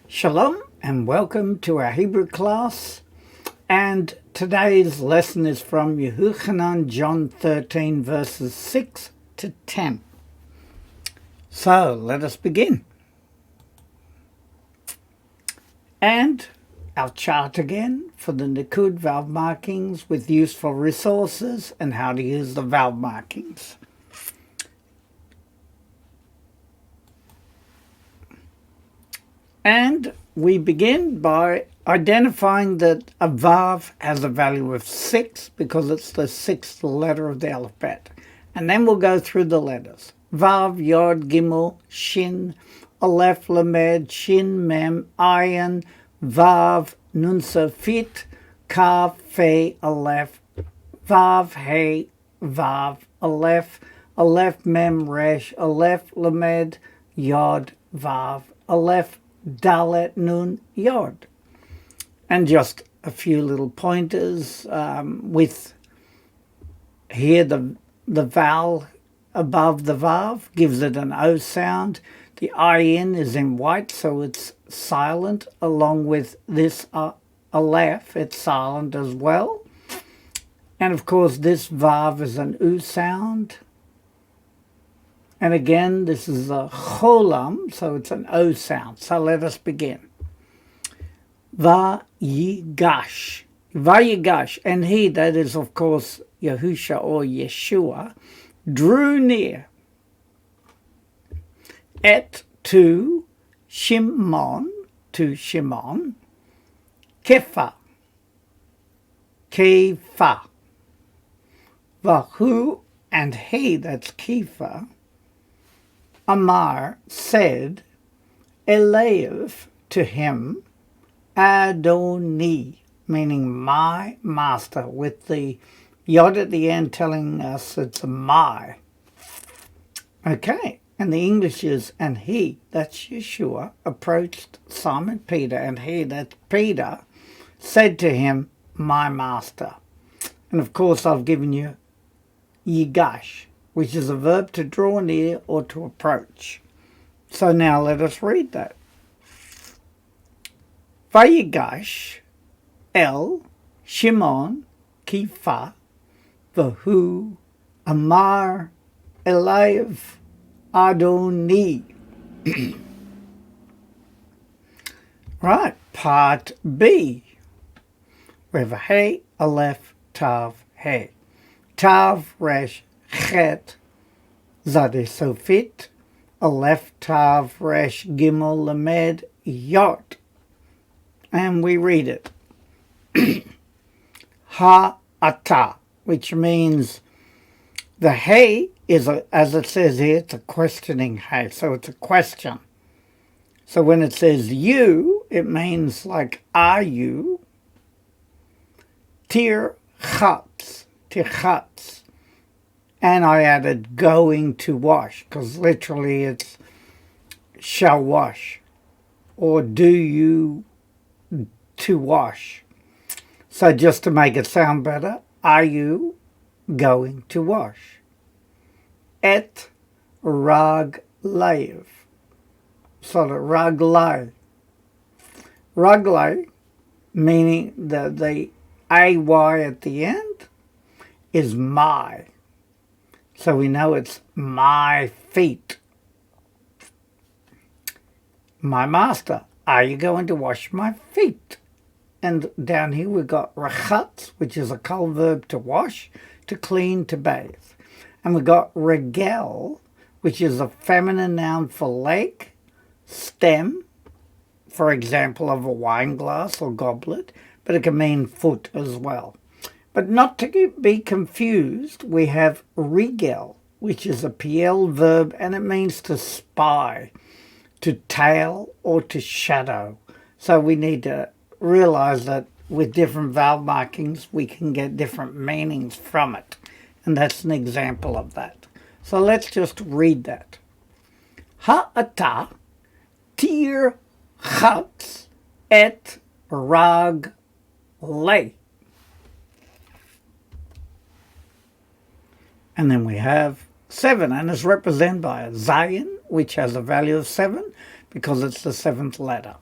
Shalom and welcome to our Hebrew class, and today's lesson is from Yeshua, John 13 verses 6 to 10. So let us begin. And our chart again for the Nikud valve markings with useful resources and how to use the valve markings. And we begin by identifying that a vav has a value of 6 because it's the sixth letter of the alphabet. And then we'll go through the letters. Vav, Yod, Gimel, Shin, Aleph, Lamed, Shin, Mem, Ayin, Vav, Nun, Safit, Kaf, Fe, Aleph, Vav, He, Vav, Aleph, Aleph, Mem, Resh, Aleph, Lamed, Yod, Vav, Aleph, Dalet, Nun, Yod. And just a few little pointers with here the vowel above the vav gives it an O sound. The ayin is in white, so it's silent. Along with this aleph, it's silent as well. And of course this vav is an U sound. And again, this is a cholam, so it's an O sound. So let us begin. Vayigash. Vayigash. And he, that is of course Yahusha or Yeshua, drew near to Shimon, Kefa. Vahu, and he, that's Kefa, Amar, said, Elev, to him, Adoni, meaning my master, with the yod at the end telling us it's a my. Okay, and the English is, and he, that's Yeshua, approached Simon Peter, and he, that's Peter, said to him, my master. And of course I've given you yigash, which is a verb to draw near or to approach. So now let us read that. Vayigash el Shimon Kefa Vahu Amar Elav Adoni. Right, part B. We have a He, Aleph, Tav, He. Tav, Resh, Chet, Zade Sofit, Aleph, Tav, Resh, Gimel, Lamed, Yot. And we read it. Ha-ata, which means the He is, as it says here, it's a questioning He, so it's a question. So when it says you, it means like, are you? Tirchatz. And I added going to wash, because literally it's shall wash, or do you to wash. So just to make it sound better, are you going to wash? Et raglev. So the raglai. Raglai, meaning the AY at the end, is my. So we know it's my feet. My master, are you going to wash my feet? And down here we've got rachatz, which is a kol verb to wash, to clean, to bathe. And we've got regel, which is a feminine noun for leg, stem, for example, of a wine glass or goblet, but it can mean foot as well. But not to be confused, we have regel, which is a PL verb, and it means to spy, to tail, or to shadow. So we need to realize that with different vowel markings, we can get different meanings from it. And that's an example of that. So let's just read that. Ha'ata tir chatz et rag le. And then we have 7, and it's represented by a zayin, which has a value of 7 because it's the 7th letter.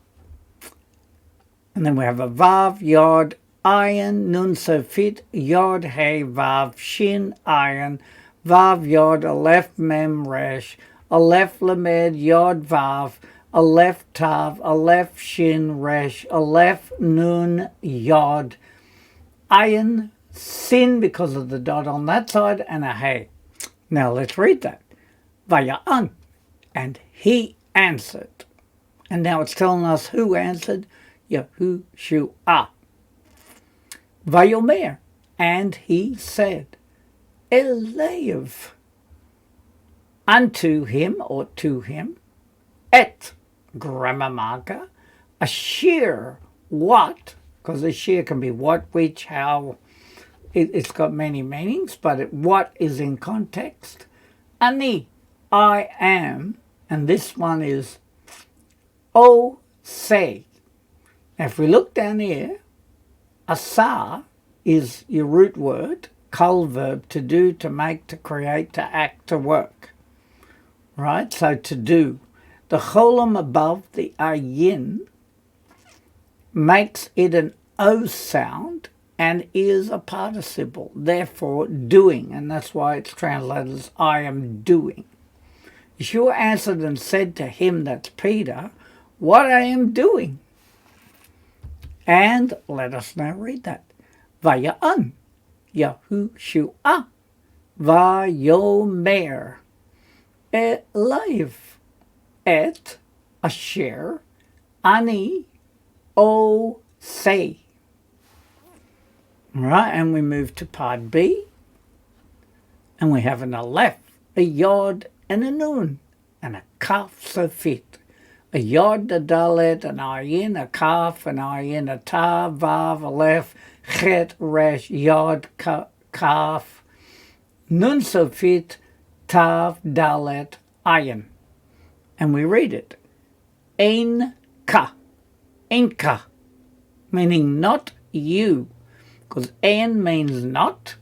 And then we have a Vav, Yod, Ayin, Nun Sofit, Yod, Hey, Vav, Shin, Ayin, Vav, Yod, Aleph, Mem, Resh, Aleph, Lamed, Yod, Vav, Aleph, Tav, Aleph, Shin, Resh, Aleph, Nun, Yod, Ayin, Sin, because of the dot on that side, and a Hey. Now let's read that. Vaya'an, and he answered. And now it's telling us who answered. Yeshua. Vayomer, and he said, Elev, unto him, or to him, et, grammar marker, asher, what, because asher can be what, which, how, it's got many meanings, but what is in context. Ani, I am, and this one is, O, say. Now, if we look down here, asa is your root word, kol verb, to do, to make, to create, to act, to work. Right? So to do. The cholam above the ayin makes it an O sound and is a participle, therefore doing, and that's why it's translated as I am doing. Yeshua answered and said to him, that's Peter, what I am doing. And let us now read that. Vaya'an, Yahushua, Vayomer, Elev, et, asher, ani, o, say. All right, and we move to part B, and we have an aleph, a yod, and a nun, and a kaf sofit. A yod, a dalet, an ayin, a kaf, an ayin, a tav, vav, aleph, chet, resh, yod, kaf, nun sofit, tav, dalet, ayin. And we read it. Ein ka, meaning not you, because ein means not,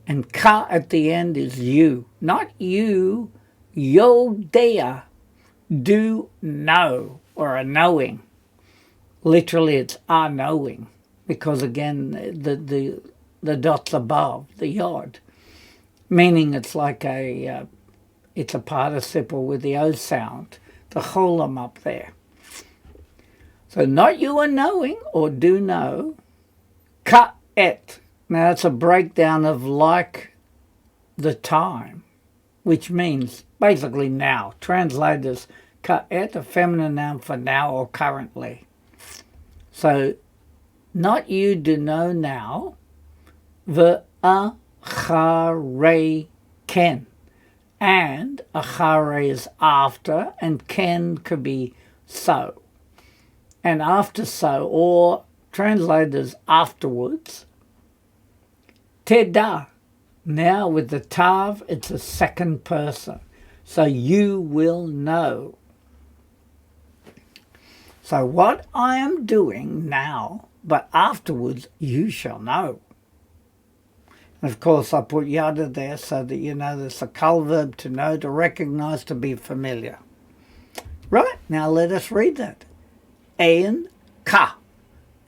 and ka at the end is you. Not you, yodea, do know, or a knowing. Literally it's a knowing, because again the dot's above the yod, meaning it's like it's a participle with the O sound, the cholam up there. So not you are knowing, or do know, ka'et. Now it's a breakdown of like the time, which means basically now. Translated as ka'et, a feminine noun for now or currently. So, not you do know now, v'acharei ken. And acharei is after, and ken could be so. And after so, or translated as afterwards. Teda. Now with the tav, it's a second person. So you will know. So what I am doing now, but afterwards you shall know. And of course I put yada there so that you know there's a kol verb, to know, to recognize, to be familiar. Right, now let us read that. Ein ka,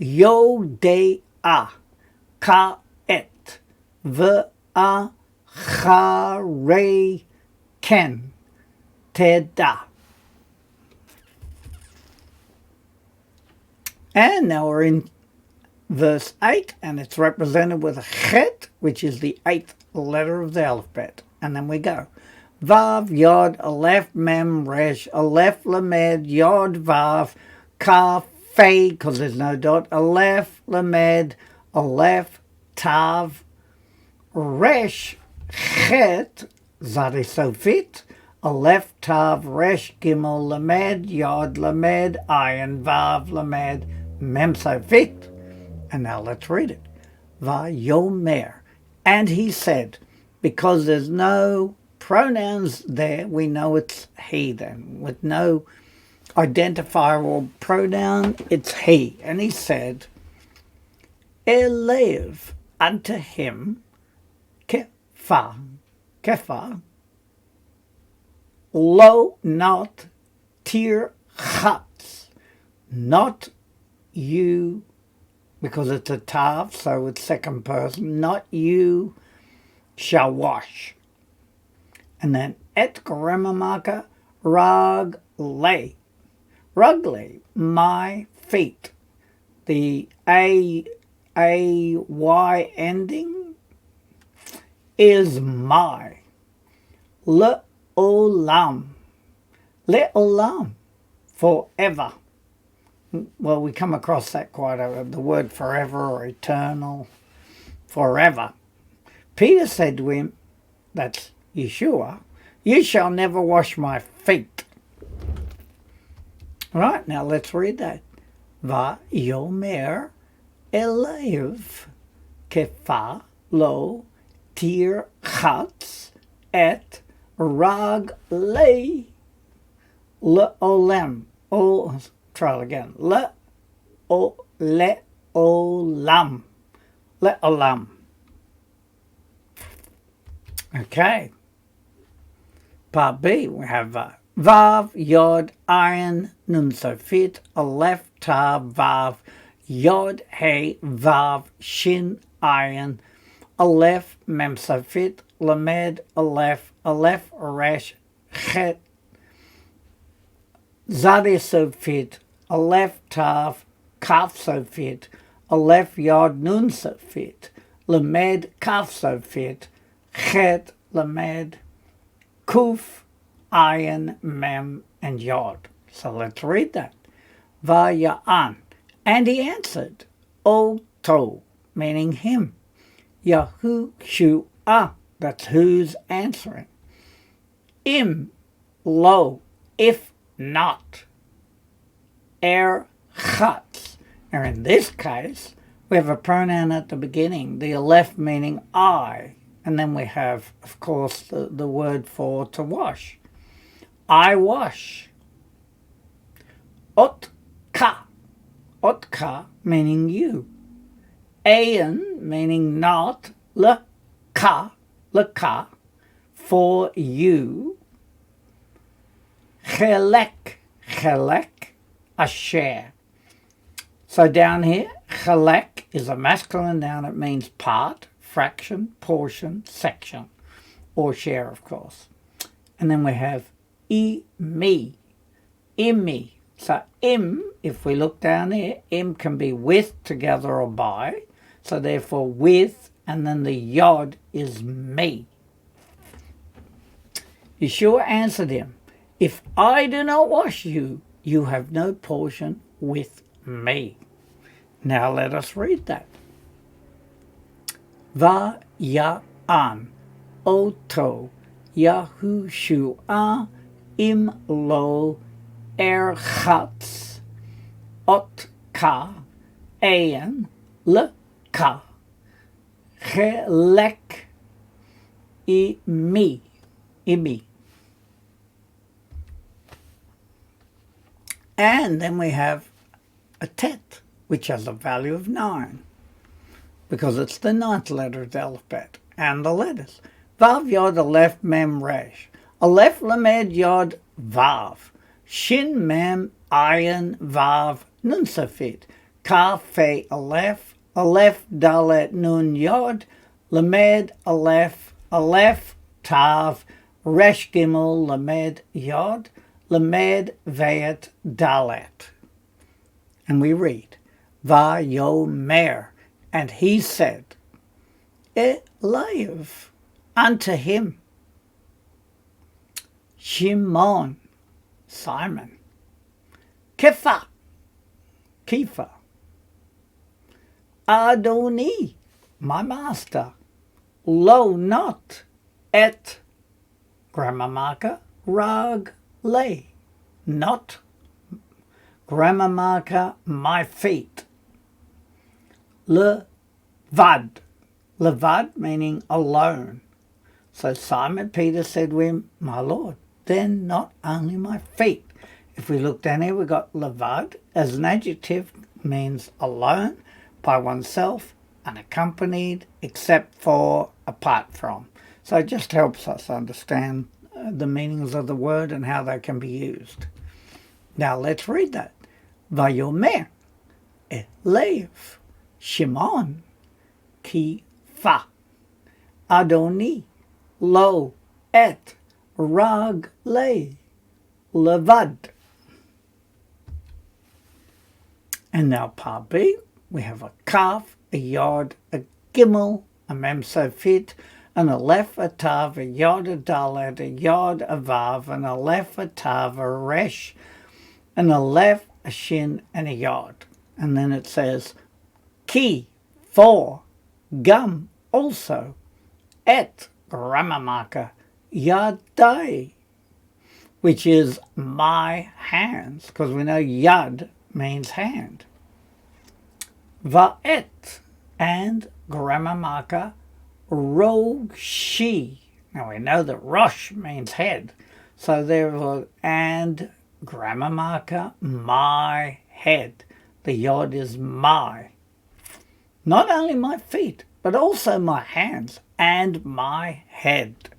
yodea, ka et, v'acharei ken, teda. And now we're in verse 8, and it's represented with a chet, which is the 8th letter of the alphabet. And then we go. Vav, Yod, Aleph, Mem, Resh, Aleph, Lamed, Yod, Vav, Kaf, Fe, because there's no dot, Aleph, Lamed, Aleph, Tav, Resh, Chet, Zari Sofit, Aleph, Tav, Resh, Gimel, Lamed, Yod, Lamed, Ayin, Vav, Lamed, Mem Sofit. And now let's read it. Vayomer. And he said, because there's no pronouns there, we know it's he then. With no identifier or pronoun, it's he. And he said, Elev, unto him, kefa, lo, not, tir, chatz, not you, because it's a tav, so it's second person, not you shall wash. And then et grammar marker, ragle. Ragle, my feet. The A-Y ending is my. Le'olam. Le'olam, forever. Well, we come across that quite a the word forever or eternal, forever. Peter said to him, that's Yeshua, you shall never wash my feet. Right, now let's read that. Vayomer elev kefa lo tirchatz et raglei le'olem. Oh, try it again. Le'olam. Le'olam. Okay. Part B, we have Vav, Yod, Ayin, Nun Sofit, Aleph, Tav, Vav, Yod, Hey, Vav, Shin, Ayin, Aleph, Mem Sofit, Lamed, Aleph, Aleph, Resh, Chet, Zadi Sofit, Aleph, Tav, Kaf Sofit, Aleph, Yod, Nun Sofit, Lamed, Kaf Sofit, Chet, Lamed, Kuf, Ayin, Mem, and Yod. So let's read that. Vaya'an. And he answered, Oto, meaning him. Yahushua, that's who's answering. Im, lo, if not. Chatz. Now in this case, we have a pronoun at the beginning, the aleph meaning I. And then we have, of course, the word for to wash. I wash. Otka. Otka meaning you. Ayin meaning not. Leka. Leka. For you. Chelek. Chelek. A share. So down here, chelek is a masculine noun. It means part, fraction, portion, section, or share, of course. And then we have imi. Imi. So im, if we look down here, im can be with, together, or by. So therefore with, and then the yod is me. Yeshua answered him, if I do not wash you, you have no portion with me. Now let us read that. Vaya'an oto Yahushua im lo erchatz otka ayin leka chelek imi. And then we have a tet, which has a value of 9, because it's the 9th letter of the alphabet, and the letters. Vav, Yod, Aleph, Mem, Resh. Aleph, Lamed, Yod, Vav. Shin, Mem, Ayin, Vav, Nun Sofit. Kaf, Fe, Aleph. Aleph, Dalet, Nun, Yod. Lamed, Aleph. Aleph, Tav. Resh, Gimel, Lamed, Yod. Lamed, Vayet, Dalet. And we read, Vayomer, and he said, Eliav, unto him, Shimon, Simon, Kepha, Adoni, my master, lo not, et, grammar marker, rag, lay, not, grammar marker, my feet. Levad. Levad meaning alone. So Simon Peter said to him, my Lord, then not only my feet. If we look down here, we've got levad as an adjective, means alone, by oneself, unaccompanied, except for, apart from. So it just helps us understand the meanings of the word and how they can be used. Now let's read that. Vayomer, Elev, Shimon, Ki Fa, Adoni, Lo, Et, Rag, Le, Levad. And now part B, we have a Kaf, a Yod, a Gimel, a Mem Sofit, an Aleph, a Tav, a Yod, a Dalet, a Yod, a Vav, an Aleph, a Tav, a Resh, an Aleph, a Shin, and a Yod. And then it says, Ki, for, Gum, also, Et, grammar marker, Yadai, which is my hands, because we know Yad means hand. Va'et, and grammar marker, Roshi. Now we know that Rosh means head, so therefore, and grammar marker, my head. The Yod is my. Not only my feet, but also my hands and my head.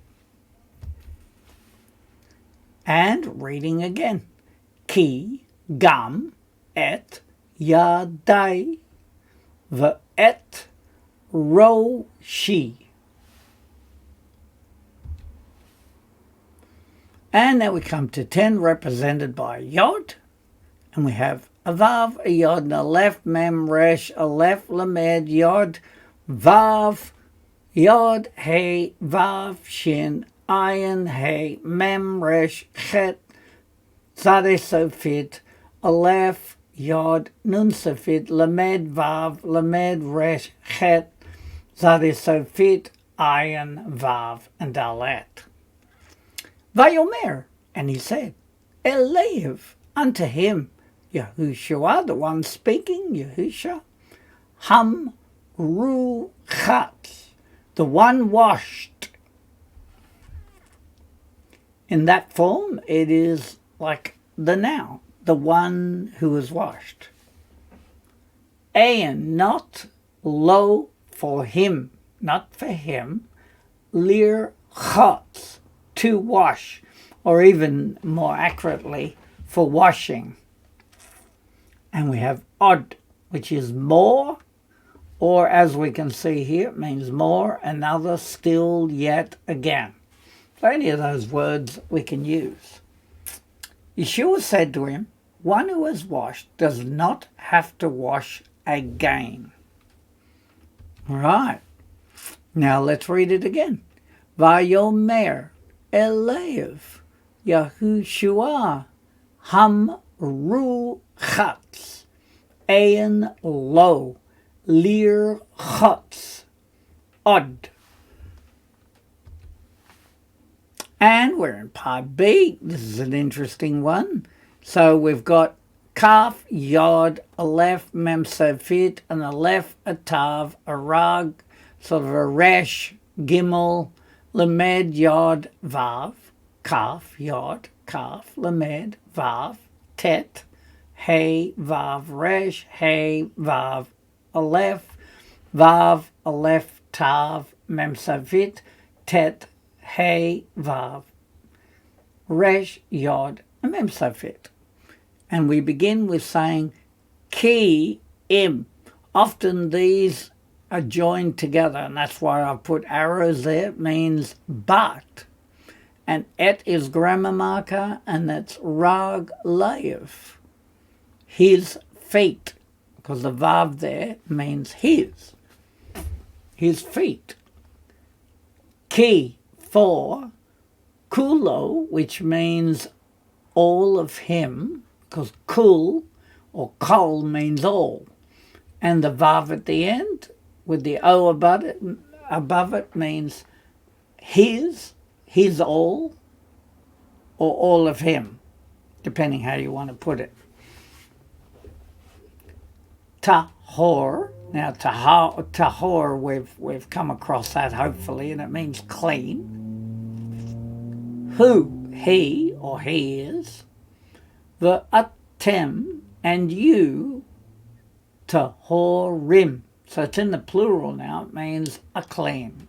And reading again. Ki, gam, et, yadai, ve'et, roshi. And now we come to 10, represented by Yod. And we have a Vav, a Yod, and a Aleph, Mem, Resh, Aleph, Lamed, Yod, Vav, Yod, Hey, Vav, Shin, Ayin, Hey, Mem, Resh, Chet, Zade, Sofit, Aleph, Yod, Nun, Sofit, Lamed, Vav, Lamed, Resh, Chet, Zade, Sofit, Ayin, Vav, and Dalet. Vayomer, and he said, Elev, unto him, Yeshua, the one speaking, Yeshua, Ham Ruchat, the one washed. In that form, it is like the noun, the one who is washed. And not lo for him, not for him, lir chatz, to wash, or even more accurately, for washing. And we have od, which is more, or as we can see here, it means more, another, still, yet, again. So any of those words we can use. Yeshua said to him, one who is washed does not have to wash again. All right. Now let's read it again. Vayomer Elev Yahushua Ham Ruchatz Ein Lo Lir Chatz Od. And we're in part B. This is an interesting one. So we've got Kaf, Yod, Aleph, Mem Sofit, an Aleph, a Tav, a Rag, sort of a Resh, Gimel, Lamed, Yod, Vav, Kaf, Yod, Kaf, Lamed, Vav, Tet, Hey, Vav, Resh, Hey, Vav, Aleph, Vav, Aleph, Tav, Mem Sofit, Tet, Hey, Vav, Resh, Yod, and Mem Sofit. And we begin with saying Ki, Im. Often these are joined together, and that's why I've put arrows there. It means but. And et is grammar marker, and that's rag layev, his feet, because the vav there means his feet. Ki, for, kulo, which means all of him, because kul or kol means all. And the vav at the end, with the o above it means his all, or all of him, depending how you want to put it. Tahor. Now, tahor, we've come across that hopefully, and it means clean. Who, he or he is. The atem, and you, tahorim. So it's in the plural now. It means a clean.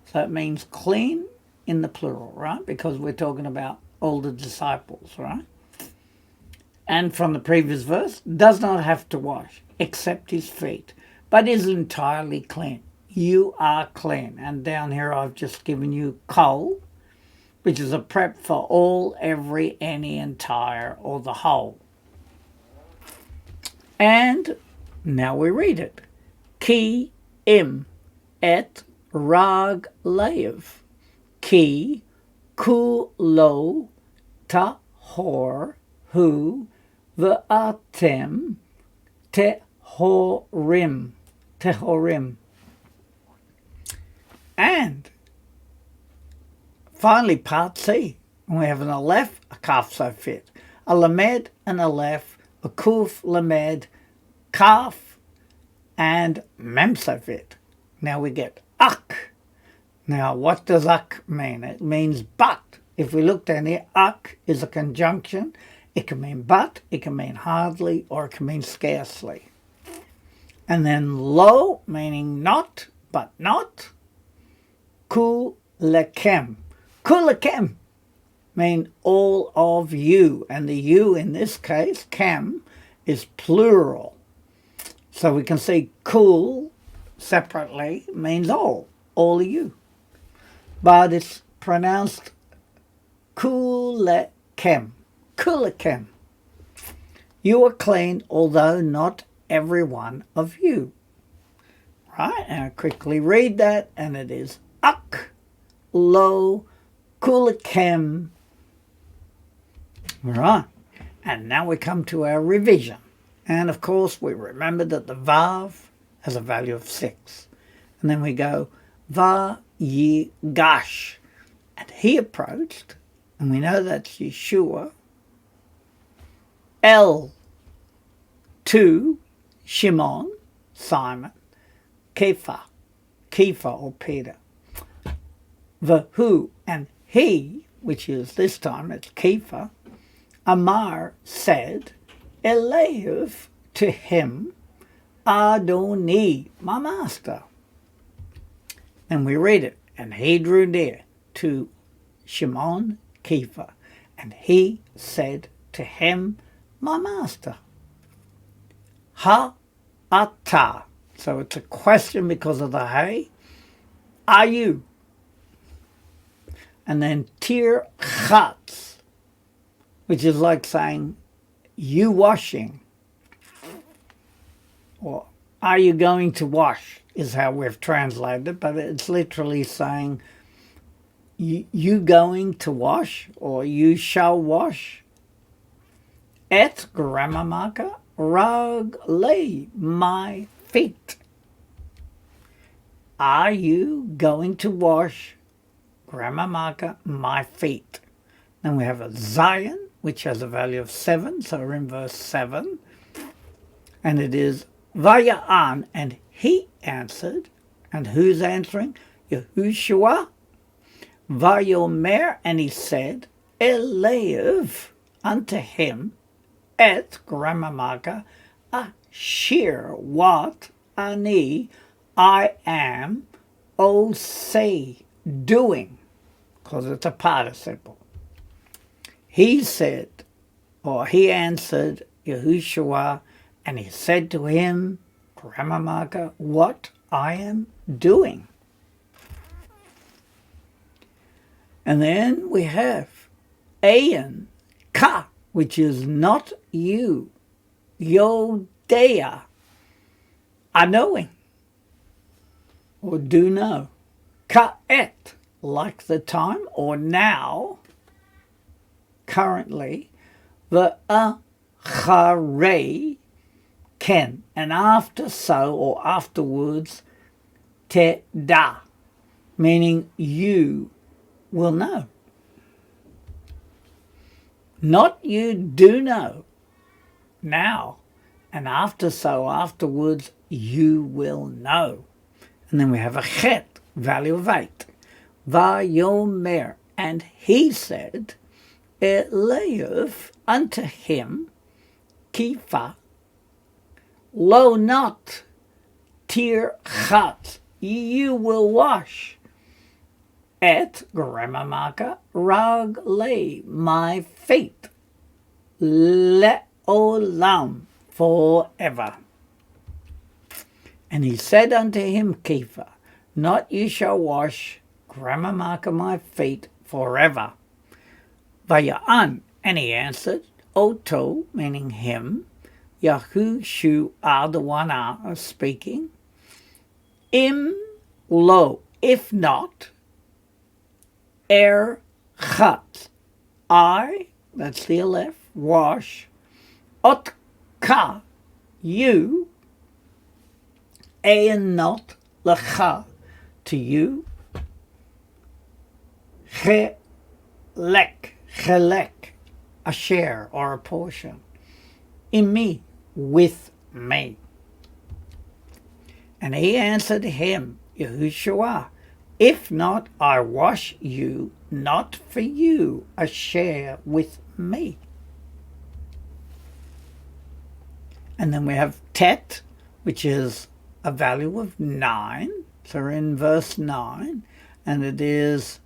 So it means clean in the plural, right? Because we're talking about all the disciples, right? and from the previous verse, does not have to wash except his feet, but is entirely clean. You are clean. And down here I've just given you kol, which is a prep for all, every, any, entire, or the whole. And now we read it. Ki im et rag leiv, ki kulo tahor hu v'atem tehorim. And finally, part C. We have an aleph, a kaf sofit, a lamed, an aleph, a kuf, lamed, kaf, and mem sofit. Now we get ak. Now, what does ak mean? It means but. If we look down here, ak is a conjunction. It can mean but, it can mean hardly, or it can mean scarcely. And then lo, meaning not, but not. Kulekem. Kulekem mean all of you. And the you in this case, kem, is plural. So we can see kul separately means all of you. But it's pronounced kulekem. Kulekem. You are clean, although not every one of you. Right? And I quickly read that, and it is ak lo kulekem. Right. And now we come to our revision. And of course, we remember that the vav has a value of 6. And then we go va yi gash. And he approached, and we know that's Yeshua, El to Shimon, Simon, Kepha or Peter, the who and he, which is this time it's Kepha, Amar said, Elev to him, Adoni, my master. And we read it, and he drew near to Shimon, Kepha, and he said to him, my master. Ha ata. So it's a question because of the hey. Are you? And then tir chatz, which is like saying, you washing. Or are you going to wash is how we've translated it, but it's literally saying, you going to wash, or you shall wash. Et grammar marker, rag lay, my feet. Are you going to wash, grammar marker, my feet? Then we have a Zion, which has a value of 7, so we're in verse 7. And it is Vaya'an, and he answered. And who's answering? Yahushua. Vayomer, and he said, Elev, unto him, et, grammar marker, ashir, what, ani, I am, o say, doing, because it's a participle. He said, or he answered Yahushua, and he said to him, grammar marker, what I am doing. And then we have Ayan, ka, which is not you, Yodea, a knowing, or do know. Ka'et, like the time, or now, currently, the acharei, ken, and after so, or afterwards, te da, meaning you will know. Not you do know now, and after so, afterwards, you will know. And then we have a chet, value of 8. Vayomer, and he said, Elev, unto him, Kepha, lo not, tir chat, you will wash. Et, grammar marker, rag lay, my feet. Leot, le'olam, forever. And he said unto him, Kepha, not you shall wash, grammar marker, my feet forever. Vaya'an, and he answered, Oto, meaning him, Yeshua, the one speaking, Im lo, if not, chat, I, that's the aleph, wash, otka, you, and not lecha, to you, chelek, a share or a portion, in me, with me. And he answered him, Yeshua, if not, I wash you, not for you, a share with me. And then we have tet, which is a value of 9. So we're in verse 9, and it is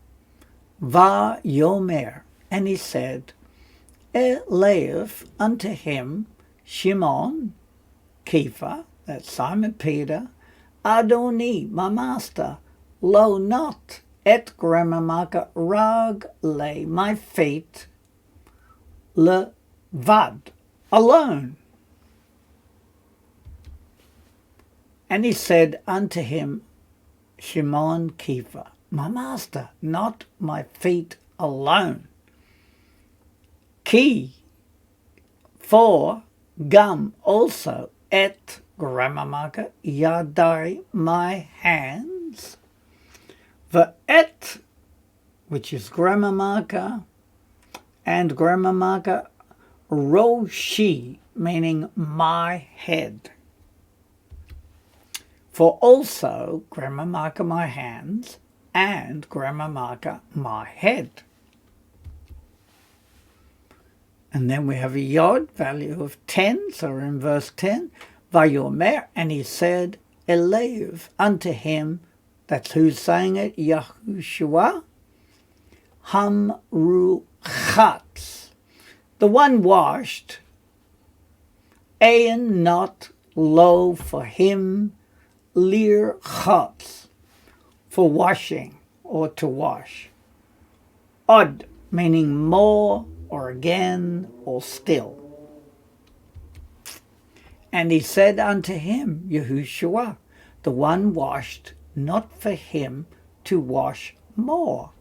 Va Yomer, and he said, Elev unto him, Shimon, Kepha, that's Simon Peter, Adoni, my master, lo not, et grammar marker, rag le, my feet, levad, alone. And he said unto him, Shimon Kepha, my master, not my feet alone. Ki, for, gum also, et, grammar marker, yadai, my hands, et, which is grammar marker, and grammar marker, roshi, meaning my head. For also, grammar marker, my hands, and grammar marker, my head. And then we have a yod, value of 10, so we're in verse 10. Vayomer, and he said, Elev, unto him, that's who's saying it, Yeshua, Hamruchatz, the one washed, and not lo for him, lir chatz, for washing or to wash. Od, meaning more or again or still. And he said unto him, Yeshua, the one washed, not for him to wash more.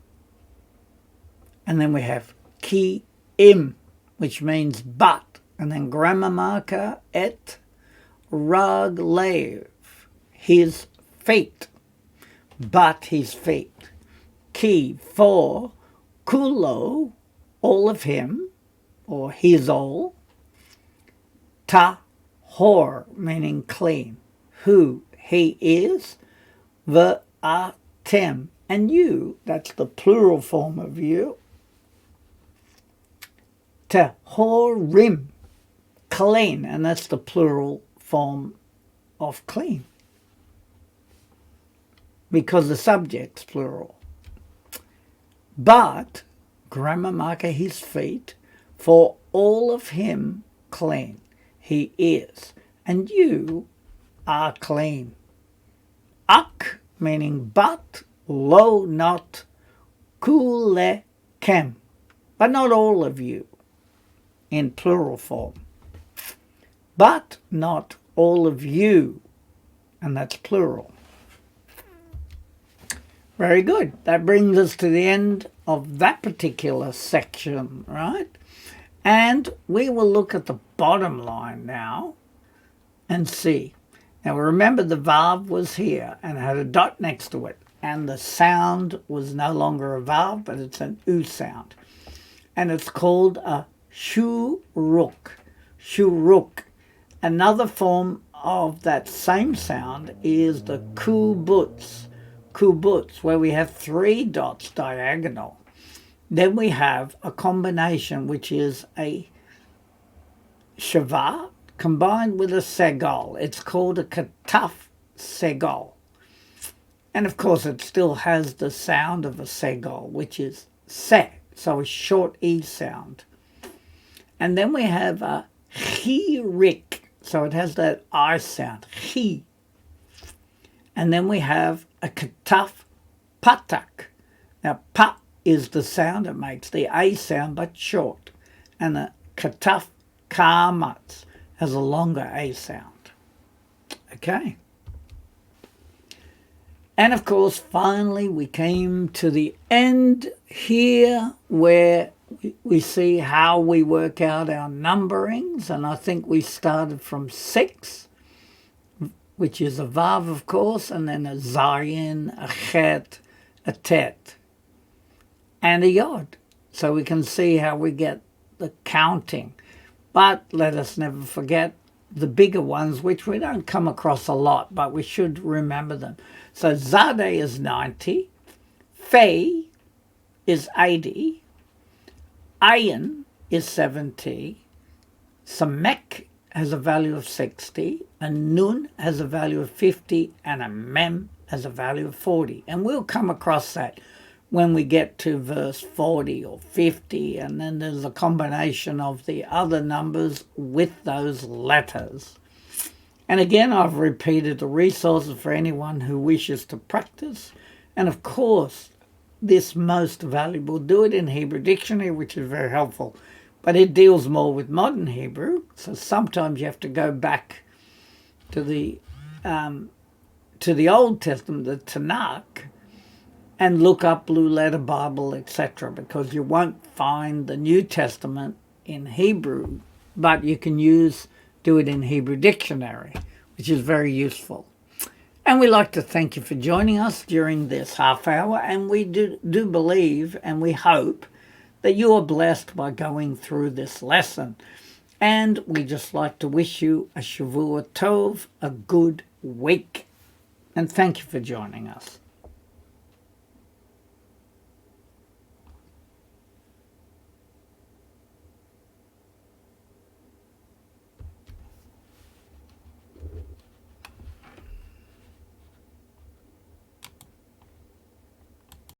And then we have ki im, which means but, and then grammar marker et raglev, his feet, but his feet. Ki, for, kulo, all of him, or his all. Tahor, meaning clean, who he is. V'atem, and you, that's the plural form of you. Tahorim, clean, and that's the plural form of clean, because the subject's plural. But, grammar marker, his feet, for all of him clean, he is, and you are clean. Ak, meaning but, lo not, kulekem, but not all of you, in plural form. But not all of you, and that's plural. Very good. That brings us to the end of that particular section, right? And we will look at the bottom line now and see. Now remember, the vav was here and had a dot next to it, and the sound was no longer a vav, but it's an u sound. And it's called a shuruk. Shuruk. Another form of that same sound is the kubutz. Kubutz, where we have 3 dots diagonal. Then we have a combination, which is a shava combined with a segal. It's called a kataf segal. And of course it still has the sound of a segal, which is se, so a short e sound. And then we have a chirik. So it has that I sound, chi. And then we have a kataf patak. Now, pa is the sound, it makes the A sound but short. And the kataf kamatz has a longer A sound. Okay. And of course, finally, we came to the end here where we see how we work out our numberings. And I think we started from 6, which is a vav, of course, and then a zayin, a chet, a tet, and a yod. So we can see how we get the counting. But let us never forget the bigger ones, which we don't come across a lot, but we should remember them. So Zadeh is 90, Fei is 80, Ayin is 70, Samek has a value of 60, a Nun has a value of 50, and a Mem has a value of 40. And we'll come across that when we get to verse 40 or 50, and then there's a combination of the other numbers with those letters. And again, I've repeated the resources for anyone who wishes to practice. And of course, this most valuable, do it in Hebrew Dictionary, which is very helpful. But it deals more with modern Hebrew, so sometimes you have to go back to the Old Testament, the Tanakh, and look up Blue Letter Bible, etc., because you won't find the New Testament in Hebrew, but you can do it in Hebrew Dictionary, which is very useful. And we'd like to thank you for joining us during this half hour, and we do believe and we hope that you are blessed by going through this lesson. And we just like to wish you a Shavua Tov, a good week. And thank you for joining us.